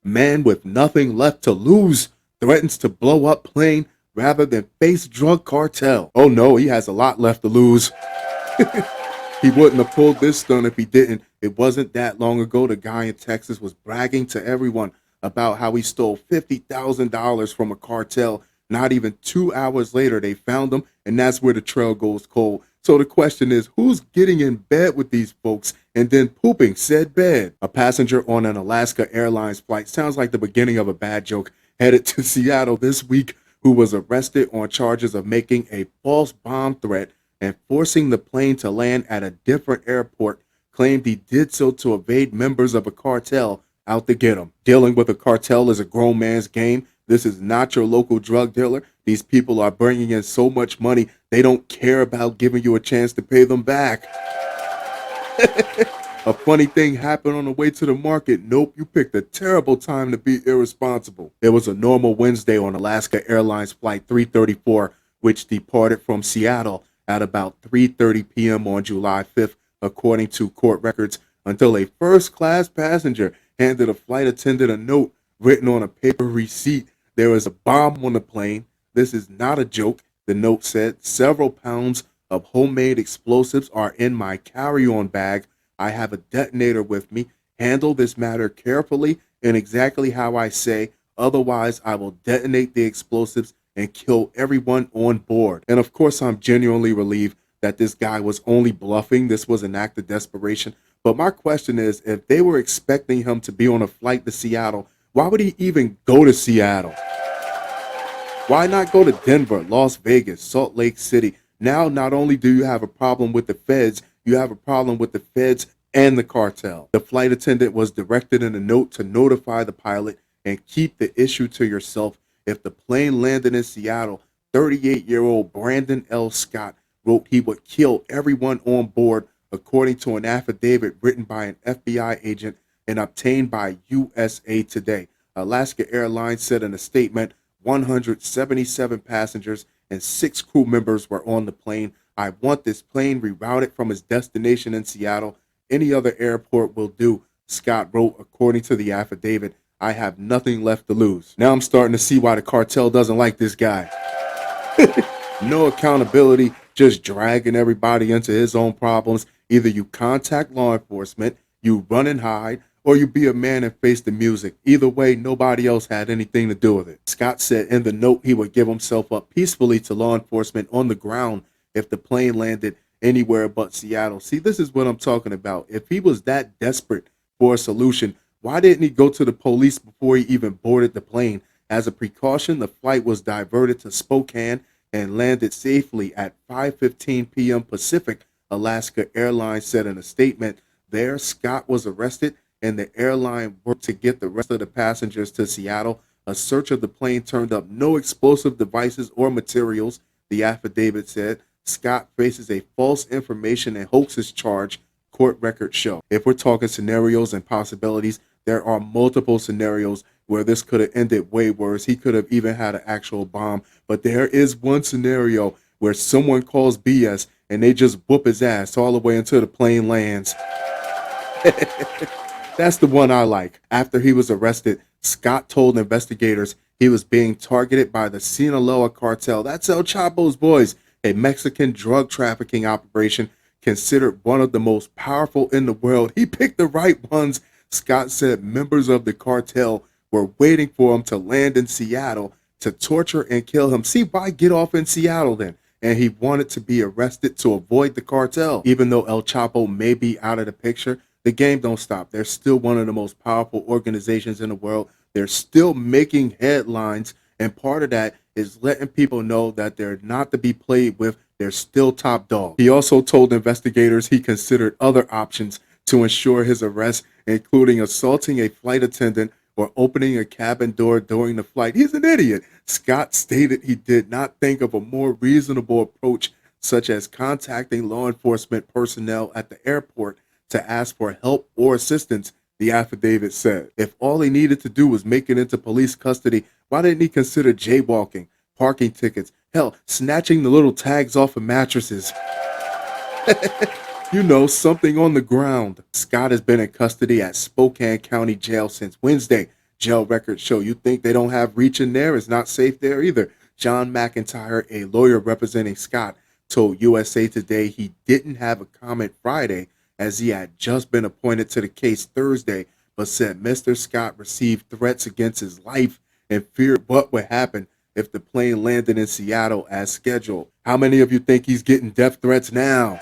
Man with nothing left to lose threatens to blow up plane rather than face drug cartel. Oh no, he has a lot left to lose. He wouldn't have pulled this stunt if he didn't. It wasn't that long ago the guy in Texas was bragging to everyone about how he stole $50,000 from a cartel. Not even 2 hours later, they found him, and that's where the trail goes cold. So the question is, who's getting in bed with these folks and then pooping said bed? A passenger on an Alaska Airlines flight, sounds like the beginning of a bad joke, headed to Seattle this week, who was arrested on charges of making a false bomb threat and forcing the plane to land at a different airport, claimed he did so to evade members of a cartel out to get him. Dealing with a cartel is a grown man's game. This is not your local drug dealer. These people are bringing in so much money, they don't care about giving you a chance to pay them back. A funny thing happened on the way to the market. Nope, you picked a terrible time to be irresponsible. It was a normal Wednesday on Alaska Airlines Flight 334, which departed from Seattle at about 3:30 p.m. on July 5th, according to court records, until a first-class passenger handed a flight attendant a note written on a paper receipt. There is a bomb on the plane. This is not a joke. The note said, several pounds of homemade explosives are in my carry-on bag. I have a detonator with me. Handle this matter carefully and exactly how I say. Otherwise, I will detonate the explosives and kill everyone on board. And of course, I'm genuinely relieved that this guy was only bluffing. This was an act of desperation. But my question is, if they were expecting him to be on a flight to Seattle, why would he even go to Seattle? Why not go to Denver, Las Vegas, Salt Lake City? Now, not only do you have a problem with the feds, you have a problem with the feds and the cartel. The flight attendant was directed in a note to notify the pilot and keep the issue to yourself. If the plane landed in Seattle, 38-year-old Brandon L. Scott wrote he would kill everyone on board, according to an affidavit written by an FBI agent and obtained by USA Today. Alaska Airlines said in a statement, 177 passengers and 6 crew members were on the plane. I want this plane rerouted from its destination in Seattle. Any other airport will do, Scott wrote, according to the affidavit. I have nothing left to lose. Now I'm starting to see why the cartel doesn't like this guy. No accountability, just dragging everybody into his own problems. Either you contact law enforcement, you run and hide, or you be a man and face the music. Either way, nobody else had anything to do with it. Scott said in the note he would give himself up peacefully to law enforcement on the ground if the plane landed anywhere but Seattle. See, this is what I'm talking about. If he was that desperate for a solution, why didn't he go to the police before he even boarded the plane? As a precaution, the flight was diverted to Spokane and landed safely at 5:15 p.m. Pacific, Alaska Airlines said in a statement. There, Scott was arrested and the airline worked to get the rest of the passengers to Seattle. A search of the plane turned up no explosive devices or materials, the affidavit said. Scott faces a false information and hoaxes charge, court records show. If we're talking scenarios and possibilities, there are multiple scenarios where this could have ended way worse. He could have even had an actual bomb. But there is one scenario where someone calls BS and they just whoop his ass all the way until the plane lands. That's the one I like. After he was arrested, Scott told investigators he was being targeted by the Sinaloa Cartel. That's El Chapo's boys, a Mexican drug trafficking operation considered one of the most powerful in the world. He picked the right ones. Scott said members of the cartel were waiting for him to land in Seattle to torture and kill him. See, why get off in Seattle then? And he wanted to be arrested to avoid the cartel. Even though El Chapo may be out of the picture, the game don't stop. They're still one of the most powerful organizations in the world. They're still making headlines, and part of that is letting people know that they're not to be played with. They're still top dog. He also told investigators he considered other options to ensure his arrest, including assaulting a flight attendant or opening a cabin door during the flight. He's an idiot. Scott stated he did not think of a more reasonable approach, such as contacting law enforcement personnel at the airport to ask for help or assistance, the affidavit said. If all he needed to do was make it into police custody, why didn't he consider jaywalking, parking tickets, hell, snatching the little tags off of mattresses? You know, something on the ground. Scott has been in custody at Spokane County Jail since Wednesday. Jail records show. You think they don't have reach in there? It's not safe there either. John McIntyre, a lawyer representing Scott, told USA Today he didn't have a comment Friday as he had just been appointed to the case Thursday, but said Mr. Scott received threats against his life and feared what would happen if the plane landed in Seattle as scheduled. How many of you think he's getting death threats now?